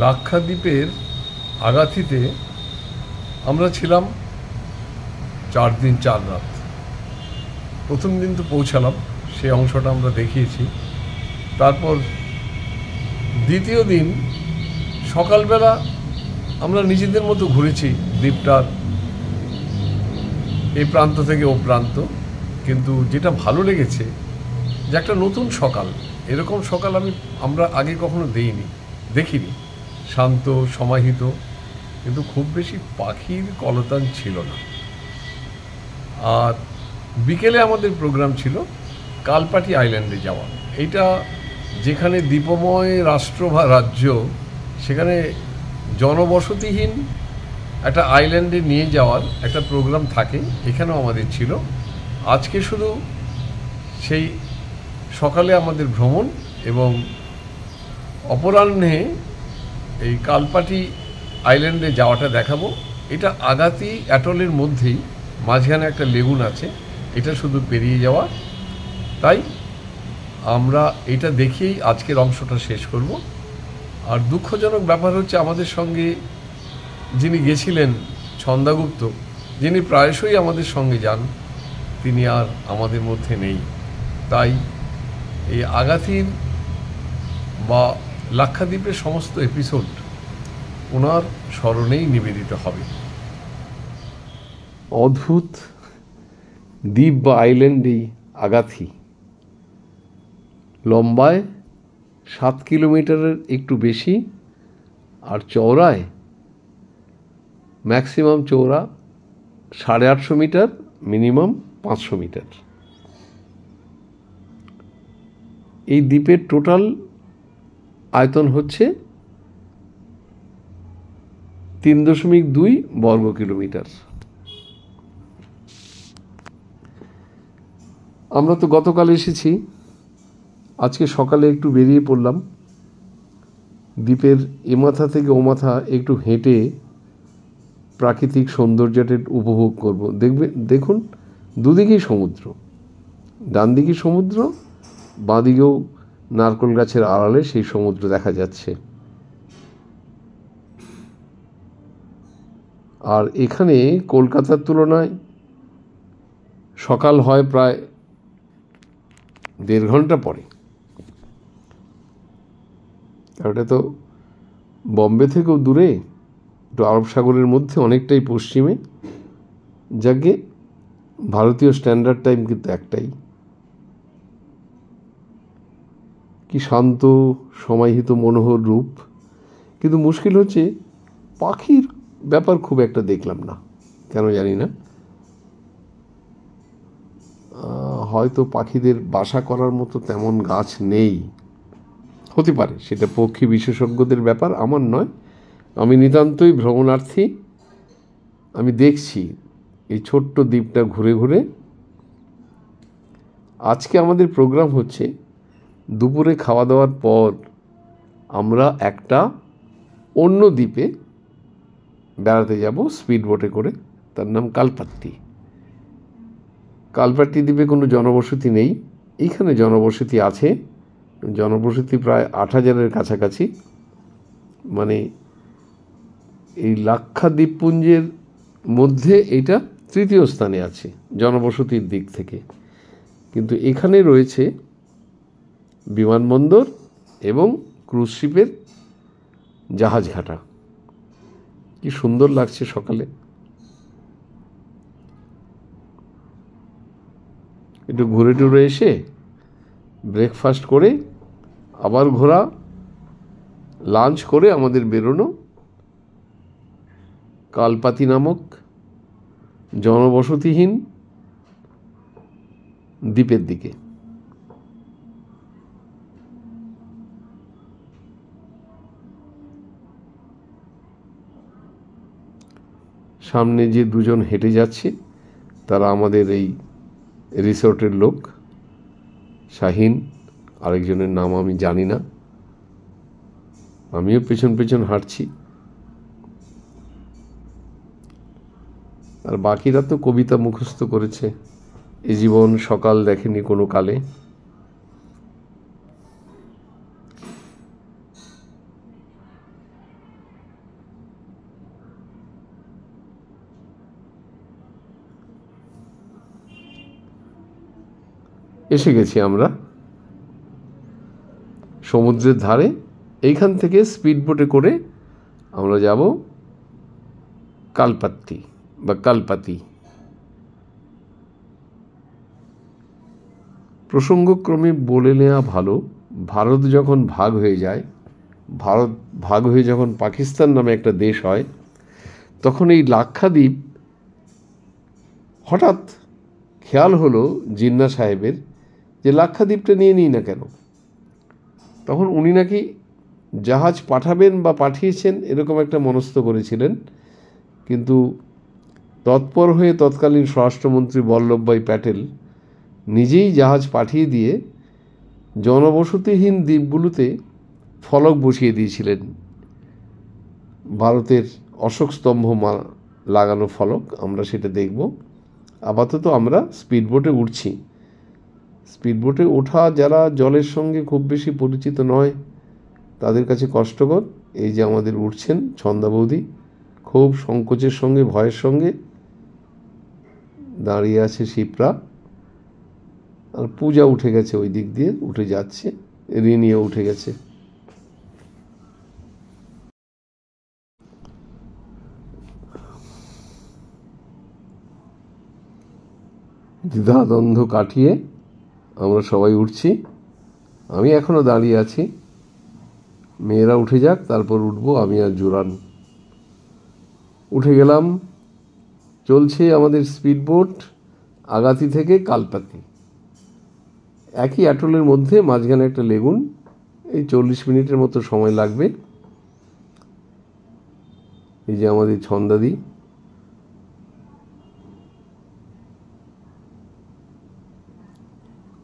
লাক্ষাদ্বীপের আগাথিতে আমরা ছিলাম 4 দিন 4 রাত। প্রথম দিন তো পৌঁছালাম, সেই অংশটা আমরা দেখিয়েছি। তারপর দ্বিতীয় দিন সকালবেলা আমরা নিজেদের মতো ঘুরেছি দ্বীপটার এই প্রান্ত থেকে ও প্রান্ত। কিন্তু যেটা ভালো লেগেছে যে একটা নতুন সকাল, এরকম সকাল আমরা আগে কখনো দেখিনি। শান্ত, সমাহিত, কিন্তু খুব বেশি পাখির কলতান ছিল না। আর বিকেলে আমাদের প্রোগ্রাম ছিল কালপাটি আইল্যান্ডে যাওয়া। এইটা যেখানে দ্বীপময় রাষ্ট্র বা রাজ্য, সেখানে জনবসতিহীন একটা আইল্যান্ডে নিয়ে যাওয়ার একটা প্রোগ্রাম থাকে, এখানেও আমাদের ছিল। আজকে শুধু সেই সকালে আমাদের ভ্রমণ এবং অপরাহ্নে এই কালপাটি আইল্যান্ডে যাওয়াটা দেখাবো। এটা আগাতি অ্যাটলের মধ্যেই, মাঝখানে একটা লেগুন আছে, এটা শুধু পেরিয়ে যাওয়া। তাই আমরা এটা দেখেই আজকের অংশটা শেষ করব। আর দুঃখজনক ব্যাপার হচ্ছে, আমাদের সঙ্গে যিনি গেছিলেন ছন্দাগুপ্ত, যিনি প্রায়শই আমাদের সঙ্গে যান, তিনি আর আমাদের মধ্যে নেই। তাই এই আগাথির বা লাক্ষাদ্বীপের সমস্ত এপিসোড ওনার স্মরণেই নিবেদিত হবে। অদ্ভুত দ্বীপ বা আইল্যান্ডেই আগাথি, লম্বায় 7 কিলোমিটারের একটু বেশি, আর চওড়ায় ম্যাক্সিমাম চওড়া 850 মিটার, মিনিমাম 500 মিটার। এই দ্বীপের টোটাল আয়তন হচ্ছে 3.2 বর্গ কিলোমিটার। আমরা তো গতকাল এসেছি, আজকে সকালে একটু বেরিয়ে পড়লাম। দ্বীপের এ মাথা থেকে ও মাথা একটু হেঁটে প্রাকৃতিক সৌন্দর্যটা উপভোগ করব। দেখুন, দুদিকেই সমুদ্র, ডান দিকে সমুদ্র, বাঁ দিকেও নারকেল গাছের আড়ালে সেই সমুদ্র দেখা যাচ্ছে। আর এখানে কলকাতার তুলনায় সকাল হয় প্রায় 1.5 ঘন্টা পরে। এটা তো বম্বে থেকেও দূরে, একটু আরব সাগরের মধ্যে, অনেকটাই পশ্চিমে। যাকে ভারতীয় স্ট্যান্ডার্ড টাইম কিন্তু একটাই। কি শান্ত, সমাহিত, মনোহর রূপ। কিন্তু মুশকিল হচ্ছে, পাখির ব্যাপার খুব একটা দেখলাম না, কেন জানি না। হয়তো পাখিদের বাসা করার মতো তেমন গাছ নেই, হতে পারে, সেটা পক্ষী বিশেষজ্ঞদের ব্যাপার, আমার নয়। আমি নিতান্তই ভ্রমণার্থী। আমি দেখছি এই ছোট্ট দ্বীপটা ঘুরে ঘুরে। আজকে আমাদের প্রোগ্রাম হচ্ছে দুপুরে খাওয়া দাওয়ার পর আমরা একটা অন্য দ্বীপে বেড়াতে যাব স্পিড বোটে করে। তার নাম কালপাট্টি। কালপাট্টি দ্বীপে কোনো জনবসতি নেই, এইখানে জনবসতি আছে। জনবসতি প্রায় 8,000-এর কাছাকাছি। মানে এই লাক্ষাদ্বীপপুঞ্জের মধ্যে এটা তৃতীয় স্থানে আছে জনবসতির দিক থেকে। কিন্তু এখানে রয়েছে বিমানবন্দর এবং ক্রুজ শিপের জাহাজ ঘাটা। কি সুন্দর লাগছে সকালে। একটু ঘুরে টুরে এসে ব্রেকফাস্ট করে আবার ঘোরা, লাঞ্চ করে আমাদের বেরোনো কালপাতি নামক জনবসতিহীন দ্বীপের দিকে। সামনে যে দুজন হেঁটে যাচ্ছে তারা আমাদের এই রিসোর্টের লোক। শাহিন, আরেকজনের নাম আমি জানি না। আমিও পেছন পেছন হাঁটছি। আর বাকিরা তো কবিতা মুখস্থ করেছে, এ জীবন সকাল দেখেনি কোনো কালে। এসে গেছি আমরা সমুদ্রের ধারে। এইখান থেকে স্পিড বোটে করে আমরা যাব কালপাত্তি বা কালপাতি। প্রসঙ্গক্রমে বলে নেওয়া ভালো, ভারত যখন ভাগ হয়ে যায়, ভারত ভাগ হয়ে যখন পাকিস্তান নামে একটা দেশ হয়, তখন এই লাক্ষাদ্বীপ হঠাৎ খেয়াল হলো জিন্না সাহেবের যে লাক্ষাদ্বীপটা নিয়ে নিই না কেন। তখন উনি নাকি জাহাজ পাঠাবেন বা পাঠিয়েছেন এরকম একটা মনস্থ করেছিলেন, কিন্তু তৎপর হয়ে তৎকালীন স্বরাষ্ট্রমন্ত্রী বল্লভভাই প্যাটেল নিজেই জাহাজ পাঠিয়ে দিয়ে জনবসতিহীন দ্বীপগুলোতে ফলক বসিয়ে দিয়েছিলেন, ভারতের অশোক স্তম্ভ লাগানো ফলক। আমরা সেটা দেখব। আপাতত আমরা স্পিড বোটে উঠছি। স্পিড বোটে ওঠা যারা জলের সঙ্গে খুব বেশি পরিচিত নয় তাদের কাছে কষ্টকর। এই যে আমাদের উঠছেন ছন্দা বৌদি, খুব সংকোচের সঙ্গে ভয়ের সঙ্গে দাঁড়িয়ে আছে শিপ্রা, আর পূজা উঠে গেছে ওই দিক দিয়ে, উঠে যাচ্ছে, রিনিও উঠে গেছে। দ্বিধাদ্বন্দ্ব কাটিয়ে আমরা সবাই উঠছি। আমি এখনও দাঁড়িয়ে আছি, মেয়েরা উঠে যাক তারপর উঠবো আমি আর জোরান। উঠে গেলাম। চলছে আমাদের স্পিড বোট আগাতি থেকে কালপাতি, একই অ্যাটলের মধ্যে, মাঝখানে একটা লেগুন। এই 40 মিনিটের মতো সময় লাগবে। এই যে আমাদের ছন্দাদি,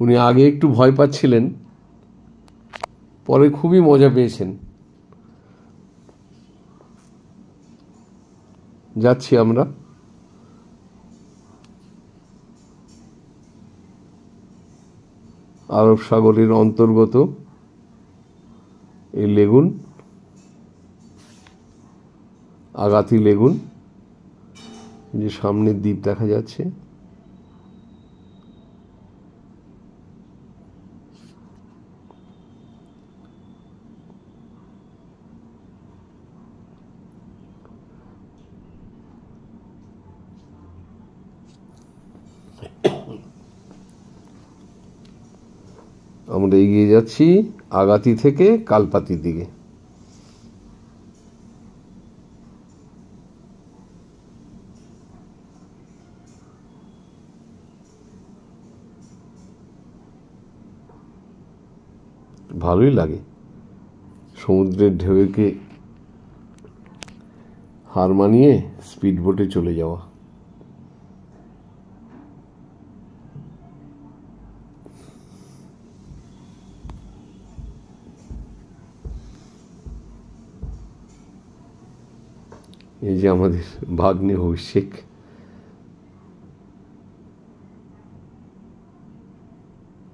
উনি আগে একটু ভয় পাচ্ছিলেন, পরে খুবই মজা পেয়েছেন। যাচ্ছি আমরা। আরব সাগরের অন্তর্গত এই লেগুন, আগাতি লেগুন, যে সামনের দ্বীপ দেখা যাচ্ছে। আমরা এগিয়ে যাচ্ছি আগাতি থেকে কালপাতির দিকে। ভালোই লাগে সমুদ্রের ঢেউকে হার মানিয়ে স্পিড বোটে চলে যাওয়া। এই যে আমাদের ভাগ্নে অভিষেক,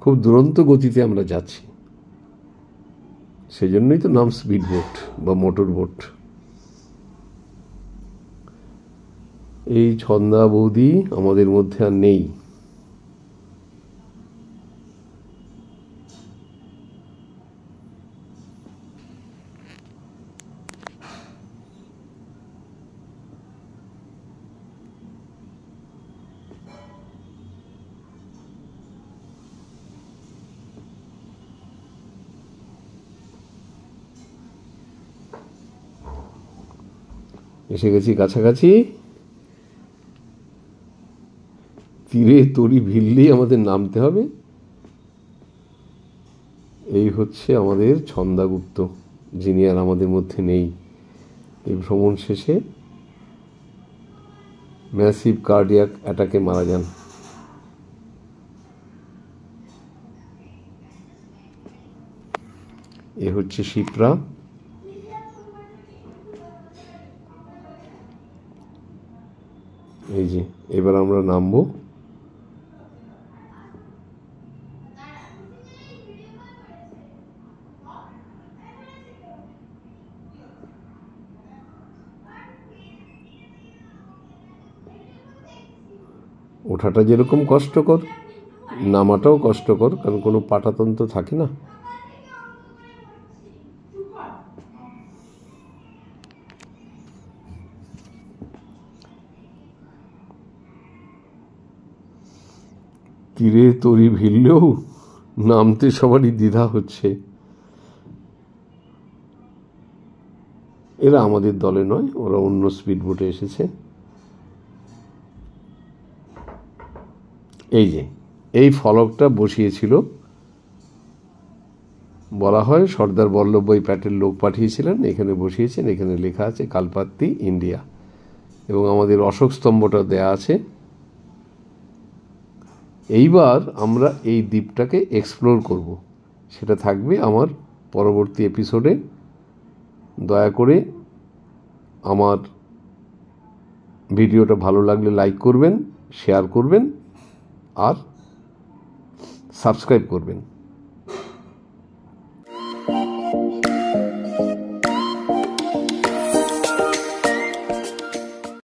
খুব দুরন্ত গতিতে আমরা যাচ্ছি, সেজন্যই তো নাম স্পিড বোট বা মোটর বোট। এই ছন্দা বৌদি আমাদের মধ্যে আর নেই। এসে গেছি কাছাকাছি। তীরে তরি ভিড়লেই আমাদের নামতে হবে। এই হচ্ছে আমাদের ছন্দাগুপ্ত, যিনি আর আমাদের মধ্যে নেই। এই ভ্রমণ শেষে ম্যাসিভ কার্ডিয়াক অ্যাটাকে মারা যান। এ হচ্ছে শিপ্রা। এই যে এবার আমরা নামবো। ওঠাটা যেরকম কষ্টকর, নামাটাও কষ্টকর, কারণ কোনো পাটাতন তো থাকে না। তীরে তরি ভিড়লেও নামতে সবারই দ্বিধা হচ্ছে। এরা আমাদের দলে নয়, ওরা অন্য স্পিড বোটে এসেছে। এই যে এই ফলকটা বসিয়েছিল, বলা হয় সর্দার বল্লভভাই প্যাটেল লোক পাঠিয়েছিলেন, এখানে বসিয়েছেন। এখানে লেখা আছে কালপাত্তি ইন্ডিয়া, এবং আমাদের অশোক স্তম্ভটা দেয়া আছে। এইবার আমরা এই দ্বীপটাকে এক্সপ্লোর করব, সেটা থাকবে আমার পরবর্তী এপিসোডে। দয়া করে আমার ভিডিওটা ভালো লাগলে লাইক করবেন, শেয়ার করবেন আর সাবস্ক্রাইব করবেন।